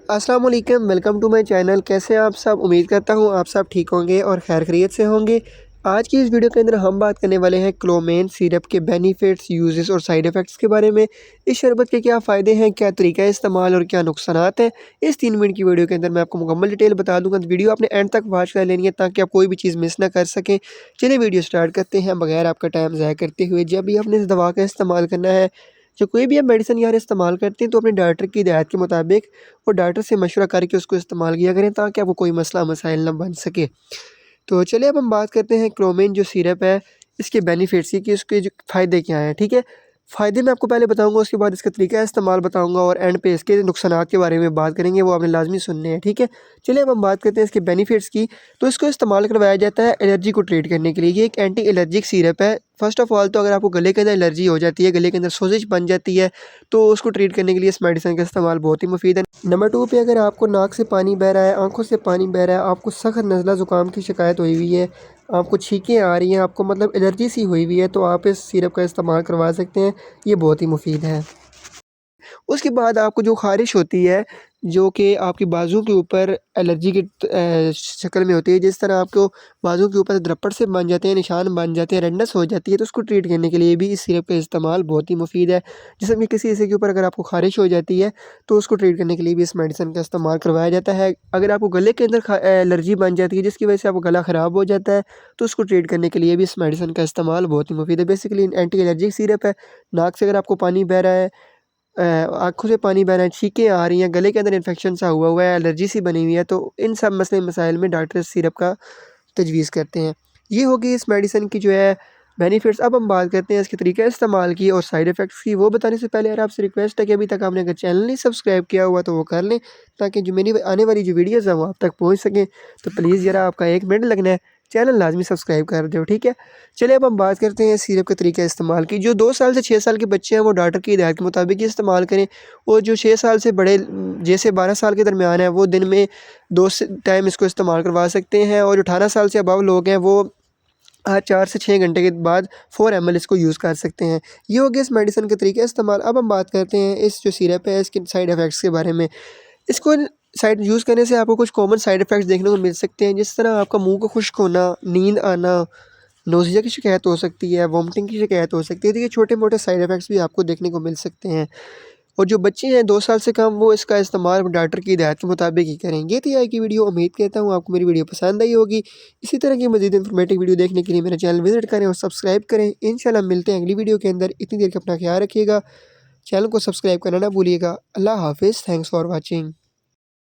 अस्सलाम वालेकुम, welcome to my channel. कैसे हैं आप सब? उम्मीद करता हूँ आप सब ठीक होंगे और खैर खैरियत से होंगे। आज की इस वीडियो के अंदर हम बात करने वाले हैं क्लोमेन सिरप के बेनिफिट्स, यूजेस और साइड इफ़ेक्ट्स के बारे में। इस शरबत के क्या फ़ायदे हैं, क्या तरीका है इस्तेमाल और क्या नुकसानात हैं। इस 3 मिनट की वीडियो के अंदर मैं आपको मुकम्मल डिटेल बता दूँगा, तो वीडियो आपने एंड तक वॉच कर लेनी है ताकि आप कोई भी चीज़ मिस ना कर सकें। चलिए वीडियो स्टार्ट करते हैं बगैर आपका टाइम ज़ाया करते हुए। जब भी आपने इस दवा का इस्तेमाल करना है, जो कोई भी आप मेडिसिन यार इस्तेमाल करते हैं, तो अपने डॉक्टर की हिदायत के मुताबिक और डॉक्टर से मशवरा करके उसको इस्तेमाल किया करें ताकि आपको कोई मसला मसाइल ना बन सके। तो चलिए अब हम बात करते हैं क्लोमिन जो सिरप है, इसके बेनिफिट्स की कि उसके जो फ़ायदे क्या हैं, ठीक है? फ़ायदे मैं आपको पहले बताऊँगा, उसके बाद इसका तरीका इस्तेमाल बताऊँगा और एंड पे इसके नुकसानात के बारे में बात करेंगे, वो आपने लाज़मी सुनने हैं, ठीक है? चलिए अब हम बात करते हैं इसके बेनिफिट्स की। तो इसको इस्तेमाल करवाया जाता है एलर्जी को ट्रीट करने के लिए। ये एक एंटी एलर्जिक सिरप है। फ़र्स्ट ऑफ़ ऑल तो अगर आपको गले के अंदर एलर्जी हो जाती है, गले के अंदर सोज़िश बन जाती है, तो उसको ट्रीट करने के लिए इस मेडिसिन का इस्तेमाल बहुत ही मुफ़ीद है। नंबर 2 पे अगर आपको नाक से पानी बह रहा है, आँखों से पानी बह रहा है, आपको सख्त नज़ला ज़ुकाम की शिकायत हुई है, आपको छींकें आ रही हैं, आपको मतलब एलर्जी सी हुई हुई है, तो आप इस सिरप का इस्तेमाल करवा सकते हैं। ये बहुत ही मुफ़ीद है। उसके बाद आपको जो ख़ारिश होती है, जो कि आपके बाजू के ऊपर एलर्जी की शक्ल में होती है, जिस तरह आपको बाजू के ऊपर द्रप्पड़ से बन जाते हैं, निशान बन जाते हैं, रेडनेस हो जाती है, तो उसको ट्रीट करने के लिए भी इस सिरप का इस्तेमाल बहुत ही मुफ़ीद है। जैसे कि किसी हिस्से के ऊपर अगर आपको ख़ारिश हो जाती है, तो उसको ट्रीट करने के लिए भी इस मेडिसिन का इस्तेमाल करवाया जाता है। अगर आपको गले के अंदर एलर्जी बन जाती है, जिसकी वजह से आपका गला ख़राब हो जाता है, तो उसको ट्रीट करने के लिए भी इस मेडिसिन का इस्तेमाल बहुत ही मुफ़ीद है। बेसिकली एंटी एलर्जिक सिरप है। नाक से अगर आपको पानी बह रहा है, आँखों से पानी बह रहा है, छींकें आ रही हैं, गले के अंदर इन्फेक्शन सा हुआ हुआ है, एलर्जी सी बनी हुई है, तो इन सब मसले मसाइल में डॉक्टर इस सिरप का तजवीज़ करते हैं। ये हो गई इस मेडिसिन की जो है बेनिफिट्स। अब हम बात करते हैं इसके तरीके इस्तेमाल की और साइड इफ़ेक्ट्स की। वो बताने से पहले यार आपसे रिक्वेस्ट है कि अभी तक आपने अगर चैनल नहीं सब्सक्राइब किया हुआ तो वो कर लें, ताकि जो मेरी आने वाली जो वीडियोज़ हैं वो आप तक पहुँच सकें। तो प्लीज़ ज़रा आपका 1 मिनट लगना है, चैनल लाज़मी सब्सक्राइब कर दो, ठीक है? चलिए अब हम बात करते हैं सिरप के तरीके इस्तेमाल की। जो 2 साल से 6 साल के बच्चे हैं वो डॉक्टर की हिदायत के मुताबिक ही इस्तेमाल करें, और जो 6 साल से बड़े जैसे 12 साल के दरमियान है, वो दिन में 2 से टाइम इसको इस्तेमाल करवा सकते हैं, और जो 18 साल से अबव लोग हैं वो 4 से 6 घंटे के बाद 4 ml इसको यूज़ कर सकते हैं। ये हो गया इस मेडिसिन के तरीके इस्तेमाल। अब हम बात करते हैं इस जो सिरप है इसके साइड इफ़ेक्ट्स के बारे में। इसको साइड यूज़ करने से आपको कुछ कॉमन साइड इफ़ेक्ट्स देखने को मिल सकते हैं, जिस तरह आपका मुँह को खुश्क होना, नींद आना, नोज़िया की शिकायत हो सकती है, वॉमिटिंग की शिकायत हो सकती है। तो ये छोटे-मोटे साइड इफ़ेक्ट्स भी आपको देखने को मिल सकते हैं। और जो बच्चे हैं 2 साल से कम, वो इसका इस्तेमाल डॉक्टर की हिदायत के मुताबिक ही करें। ये थी आज की वीडियो। उम्मीद करता हूँ आपको मेरी वीडियो पसंद आई होगी। इसी तरह की मज़ीद इन्फॉर्मेटिव वीडियो देखने के लिए मेरा चैनल विज़िट करें और सब्सक्राइब करें। इंशाल्लाह मिलते हैं अगली वीडियो के अंदर। इतनी देर का अपना ख्याल रखिएगा। चैनल को सब्सक्राइब करना ना भूलिएगा। अल्लाह हाफ़िज़। Thanks for watching.